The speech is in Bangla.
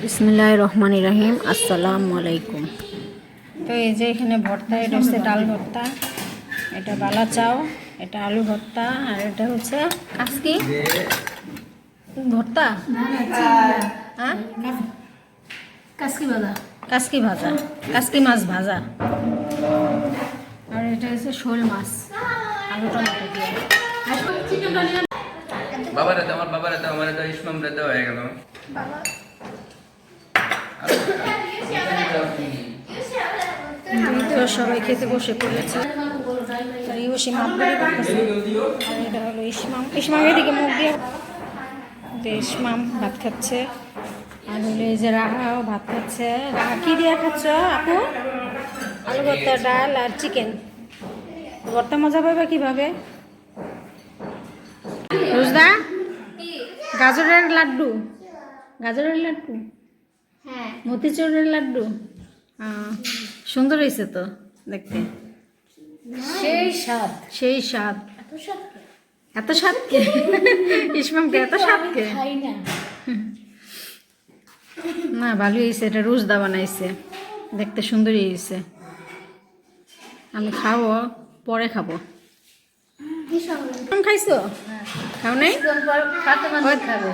বিসমিল্লাহির রহমানির রহিম। আসসালামু আলাইকুম। তো এই যে এখানে ভর্তা, এটা হচ্ছে ডাল ভর্তা, এটা বালা চাও, এটা আলু ভর্তা, আর এটা হচ্ছে কাসকি ভর্তা, হ্যাঁ কাসকি ভাজা, কাসকি ভাজা, কাসকি মাছ ভাজা, আর এটা হচ্ছে শোল মাছ আলু টমেটো দিয়ে। বাবার হাতে আমার বাবার হাতে আমার হাতে ইসমাম রাতে হয়ে গেল। তো সবাই খেতে বসে পড়েছে। আর ইউসি মাপ করে করতেছে, আর এটা হলো ইসমাম। ইসমাম এদিকে মুখ দিয়ে ইসমাম ভাত খাচ্ছে, আর হলো এই যে রাহাও ভাত খাচ্ছে। রাহা কি দিয়ে খাচ্ছ আপু? আলু ভর্তা, ডাল আর চিকেন ভর্তা। মজা পাবে কিভাবে? রোজদা গাজরের লাড্ডু, গাজরের লাড্ডু, হ্যাঁ মতিচুরের লাড্ডু। সুন্দর হয়েছে তো দেখতে, সেই স্বাদ, সেই স্বাদ। এত স্বাদ এত স্বাদ কে? ইসমামকে এত স্বাদ কে? খাই না। না ভালোই হয়েছে, এটা রোজদা বানাইছে, দেখতে সুন্দরই হয়েছে। আমি খাবো, পরে খাবো। খাইছো? খাও নাই? খাতে খাবে।